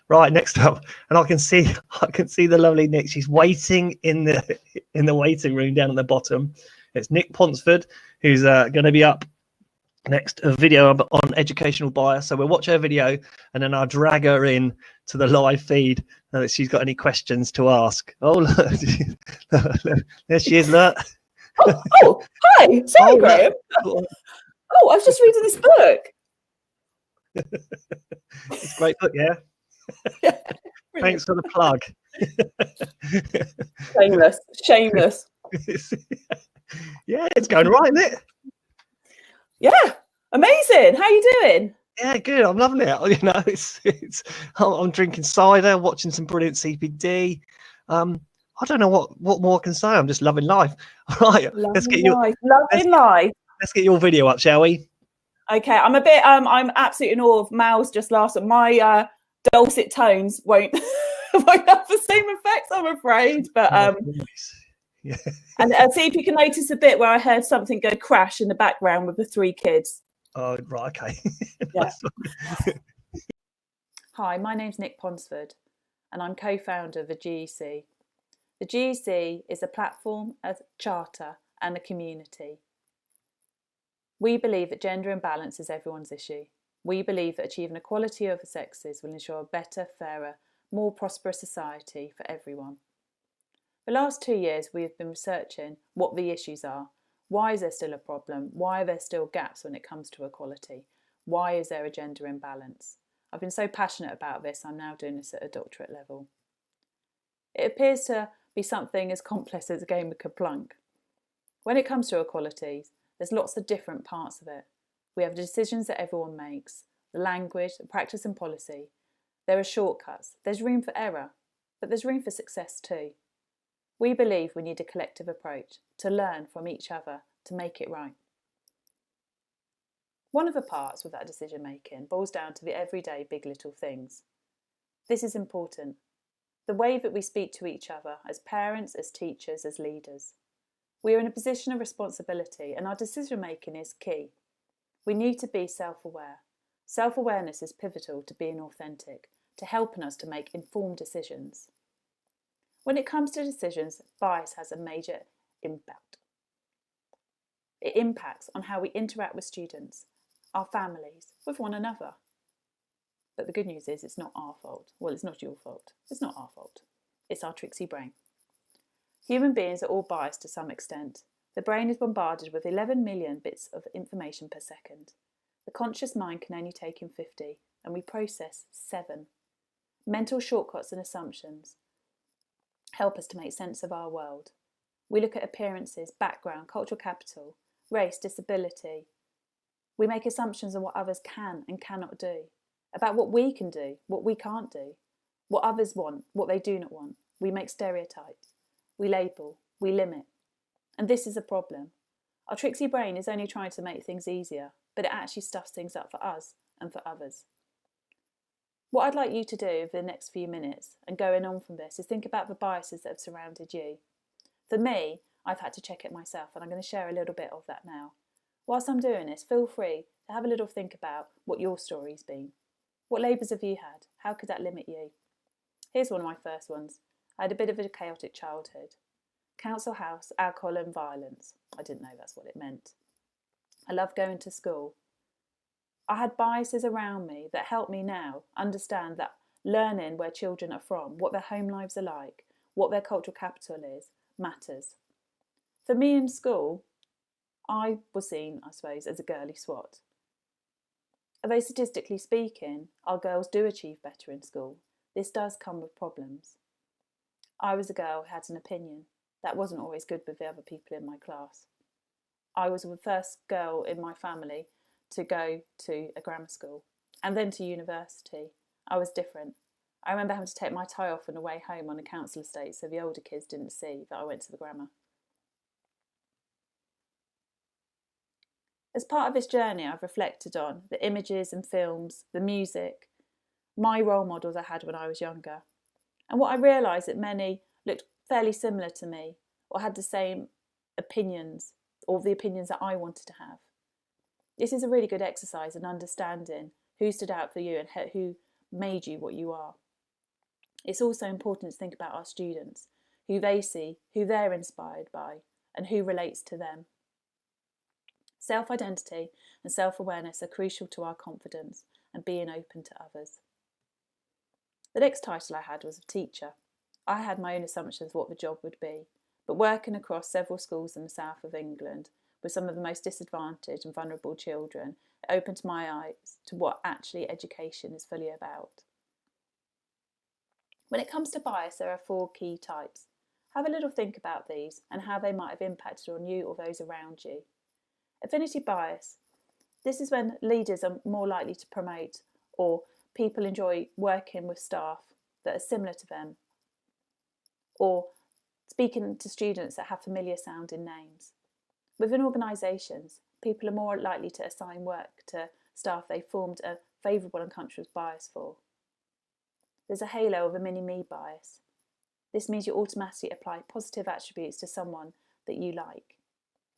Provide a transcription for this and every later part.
Right, next up, and I can see the lovely Nick. She's waiting in the waiting room down at the bottom. It's Nick Ponsford, who's going to be up next, a video on educational bias. So we'll watch her video and then I'll drag her in to the live feed so that she's got any questions to ask. Oh, look. There she is, look. Oh, hi. Sorry, Graham. Oh, I was just reading this book. It's a great book, yeah. Thanks for the plug. Shameless. Yeah, it's going all right, isn't it? Yeah, amazing. How are you doing? Yeah, good. I'm loving it. You know, I'm drinking cider, watching some brilliant CPD. I don't know what more I can say. I'm just loving life. All right, let's get your video up, shall we? Okay, I'm a bit. I'm absolutely in awe of Mal's just last. My dulcet tones won't have the same effect, I'm afraid. But yeah. And see if you can notice a bit where I heard something go crash in the background with the 3 kids. Oh, right, okay. Yeah. Hi, my name's Nick Ponsford, and I'm co-founder of the GEC. The GEC is a platform, a charter, and a community. We believe that gender imbalance is everyone's issue. We believe that achieving equality over sexes will ensure a better, fairer, more prosperous society for everyone. For the last 2 years, we have been researching what the issues are. Why is there still a problem? Why are there still gaps when it comes to equality? Why is there a gender imbalance? I've been so passionate about this, I'm now doing this at a doctorate level. It appears to be something as complex as a game of Kaplunk. When it comes to equalities, there's lots of different parts of it. We have the decisions that everyone makes, the language, the practice and policy. There are shortcuts, there's room for error, but there's room for success too. We believe we need a collective approach to learn from each other to make it right. One of the parts with that decision making boils down to the everyday big little things. This is important. The way that we speak to each other as parents, as teachers, as leaders. We are in a position of responsibility and our decision making is key. We need to be self-aware. Self-awareness is pivotal to being authentic, to helping us to make informed decisions. When it comes to decisions, bias has a major impact. It impacts on how we interact with students, our families, with one another. But the good news is it's not our fault. Well, it's not your fault. It's not our fault. It's our tricksy brain. Human beings are all biased to some extent. The brain is bombarded with 11 million bits of information per second. The conscious mind can only take in 50, and we process 7. Mental shortcuts and assumptions help us to make sense of our world. We look at appearances, background, cultural capital, race, disability. We make assumptions on what others can and cannot do, about what we can do, what we can't do, what others want, what they do not want. We make stereotypes. We label. We limit. And this is a problem. Our tricksy brain is only trying to make things easier, but it actually stuffs things up for us and for others. What I'd like you to do over the next few minutes and going on from this is think about the biases that have surrounded you. For me, I've had to check it myself, and I'm going to share a little bit of that now. Whilst I'm doing this, feel free to have a little think about what your story's been. What labels have you had? How could that limit you? Here's one of my first ones. I had a bit of a chaotic childhood. Council house, alcohol and violence. I didn't know that's what it meant. I loved going to school. I had biases around me that help me now understand that learning where children are from, what their home lives are like, what their cultural capital is, matters. For me in school, I was seen, I suppose, as a girly SWOT. Although statistically speaking, our girls do achieve better in school, this does come with problems. I was a girl who had an opinion. That wasn't always good with the other people in my class. I was the first girl in my family to go to a grammar school and then to university. I was different. I remember having to take my tie off on the way home on a council estate so the older kids didn't see that I went to the grammar. As part of this journey, I've reflected on the images and films, the music, my role models I had when I was younger. And what I realised that many looked fairly similar to me or had the same opinions or the opinions that I wanted to have. This is a really good exercise in understanding who stood out for you and who made you what you are. It's also important to think about our students, who they see, who they're inspired by, and who relates to them. Self-identity and self-awareness are crucial to our confidence and being open to others. The next title I had was of teacher. I had my own assumptions of what the job would be, but working across several schools in the south of England with some of the most disadvantaged and vulnerable children, it opened my eyes to what actually education is fully about. When it comes to bias, there are 4 key types. Have a little think about these and how they might have impacted on you or those around you. Affinity bias. This is when leaders are more likely to promote, or people enjoy working with staff that are similar to them, or speaking to students that have familiar sounding names. Within organisations, people are more likely to assign work to staff they formed a favourable unconscious bias for. There's a halo of a mini-me bias. This means you automatically apply positive attributes to someone that you like.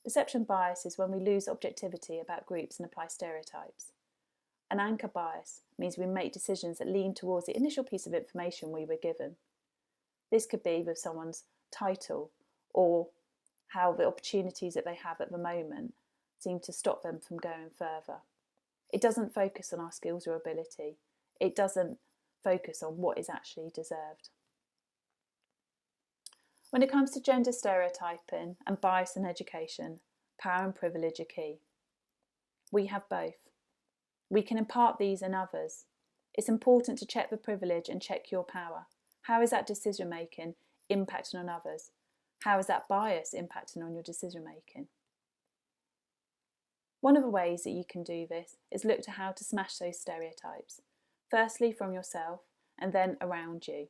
Perception bias is when we lose objectivity about groups and apply stereotypes. An anchor bias means we make decisions that lean towards the initial piece of information we were given. This could be with someone's title or how the opportunities that they have at the moment seem to stop them from going further. It doesn't focus on our skills or ability. It doesn't focus on what is actually deserved. When it comes to gender stereotyping and bias in education, power and privilege are key. We have both. We can impart these in others. It's important to check the privilege and check your power. How is that decision making impacting on others? How is that bias impacting on your decision making? One of the ways that you can do this is look to how to smash those stereotypes. Firstly from yourself and then around you.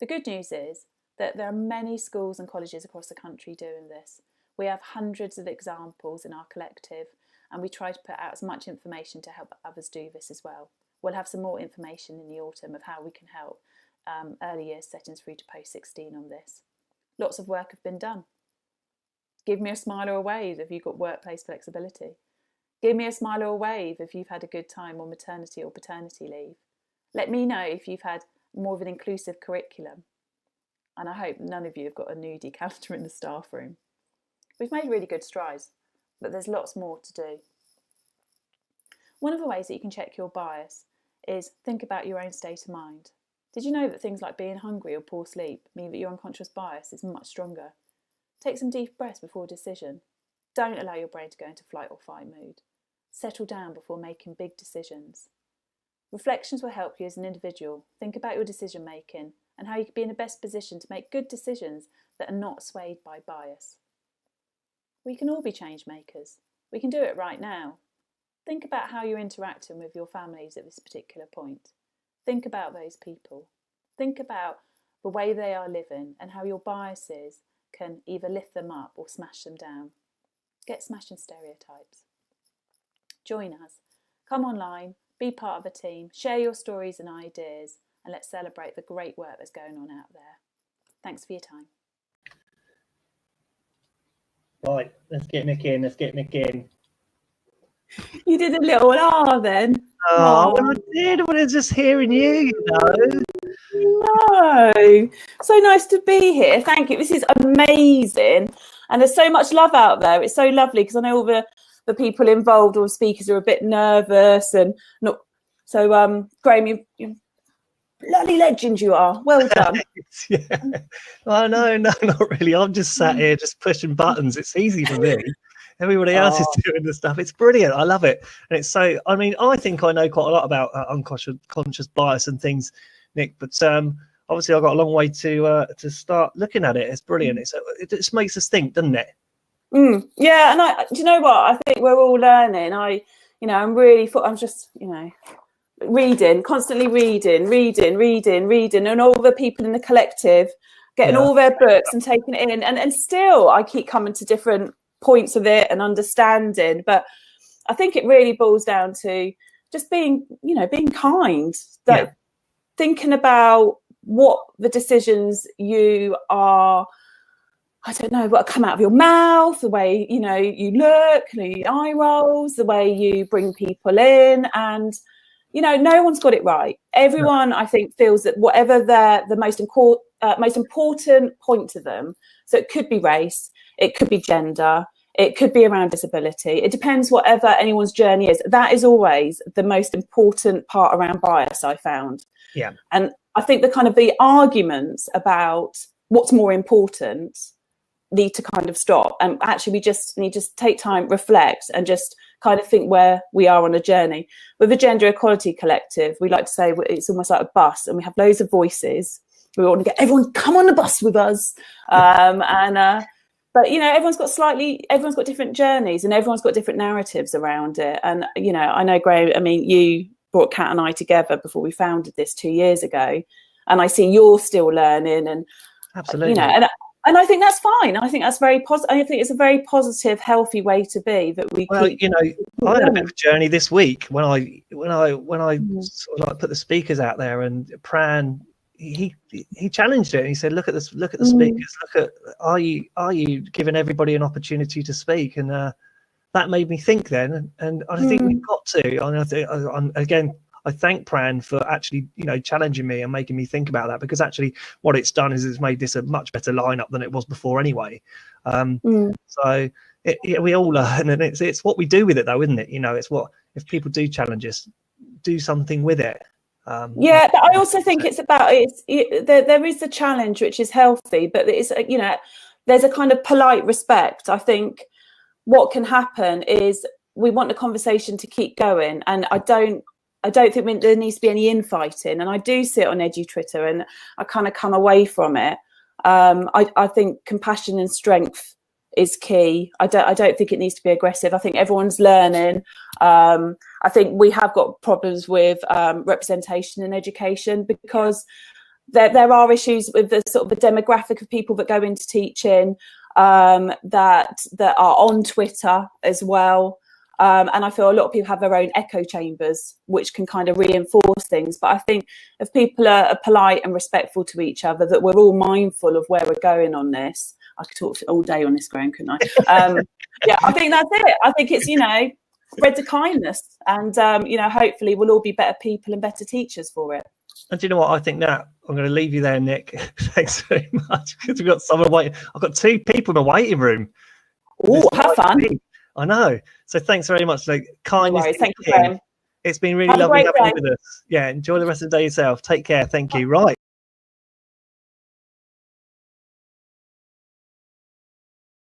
The good news is that there are many schools and colleges across the country doing this. We have hundreds of examples in our collective, and we try to put out as much information to help others do this as well. We'll have some more information in the autumn of how we can help early years settings through to post 16 on this. Lots of work have been done. Give me a smile or a wave if you've got workplace flexibility. Give me a smile or a wave if you've had a good time on maternity or paternity leave. Let me know if you've had more of an inclusive curriculum. And I hope none of you have got a nudie calendar in the staff room. We've made really good strides, but there's lots more to do. One of the ways that you can check your bias is think about your own state of mind. Did you know that things like being hungry or poor sleep mean that your unconscious bias is much stronger? Take some deep breaths before a decision. Don't allow your brain to go into flight or fight mode. Settle down before making big decisions. Reflections will help you as an individual. Think about your decision making and how you can be in the best position to make good decisions that are not swayed by bias. We can all be change makers. We can do it right now. Think about how you're interacting with your families at this particular point. Think about those people. Think about the way they are living and how your biases can either lift them up or smash them down. Get smashing stereotypes. Join us. Come online, be part of a team, share your stories and ideas, and let's celebrate the great work that's going on out there. Thanks for your time. Right, let's get Nick in. You did a little R then. Oh, well, I did. Well, it's just hearing you, No. So nice to be here. Thank you. This is amazing. And there's so much love out there. It's so lovely because I know all the people involved, all the speakers are a bit nervous and not. So, Graham, you bloody legend you are. Well done. Yeah. Oh, no, not really. I'm just sat here just pushing buttons. It's easy for me. Everybody else is doing the stuff. It's brilliant. I love it. And it's so, I mean, I think I know quite a lot about unconscious bias and things, Nick, but obviously I've got a long way to start looking at it. It's brilliant. It just makes us think, doesn't it? Yeah. And do you know what? I think we're all learning. I'm just, reading, constantly reading, and all the people in the collective getting all their books and taking it in. And still I keep coming to different points of it and understanding, but I think it really boils down to just being kind, thinking about what the decisions you are, I don't know, what come out of your mouth, the way you look, the eye rolls, the way you bring people in, and you know, no one's got it right. Everyone, I think, feels that whatever the most important point to them, so it could be race, it could be gender, it could be around disability. It depends whatever anyone's journey is. That is always the most important part around bias, I found. Yeah. And I think the arguments about what's more important need to kind of stop. And actually, we just need to take time, reflect, and just kind of think where we are on a journey. With the Gender Equality Collective, we like to say it's almost like a bus, and we have loads of voices. We want to get everyone come on the bus with us. But, you know, everyone's got different journeys, and everyone's got different narratives around it. And, you know, I know, Graham, I mean, you brought Kat and I together before we founded this 2 years ago. And I see you're still learning, and, absolutely, you know, and I think that's fine. I think that's very positive. I think it's a very positive, healthy way to be, that we keep, you know, I had a bit of a journey this week when I sort of like put the speakers out there, and Pran, he challenged it, and he said, look at this, look at the speakers, look at, are you giving everybody an opportunity to speak? And that made me think then, and I think we've got to. And again, I thank Pran for actually, you know, challenging me and making me think about that, because actually what it's done is it's made this a much better lineup than it was before anyway. So we all learn, and it's what we do with it though, isn't it? You know, it's what, if people do challenge us, do something with it. Yeah, but I also think it's about there is the challenge, which is healthy, but it's, you know, there's a kind of polite respect. I think what can happen is we want the conversation to keep going, and I don't think there needs to be any infighting. And I do see it on Edu Twitter, and I kind of come away from it. I think compassion and strength is key. I don't think it needs to be aggressive. I think everyone's learning. I think we have got problems with representation in education, because there are issues with the sort of the demographic of people that go into teaching, that are on Twitter as well. And I feel a lot of people have their own echo chambers, which can kind of reinforce things. But I think if people are polite and respectful to each other, that we're all mindful of where we're going on this. I could talk all day on this, Graham, couldn't I? Yeah, I think that's it. I think it's, you know, spread the kindness, and, you know, hopefully we'll all be better people and better teachers for it. And do you know what? I think that I'm going to leave you there, Nick. Thanks very much, because we've got someone waiting. I've got 2 people in the waiting room. Oh, have fun. I know. So thanks very much. Like, kindness. No worries. Thank you, Graham. It's been really lovely having you with us. Yeah, enjoy the rest of the day yourself. Take care. Thank you. Right.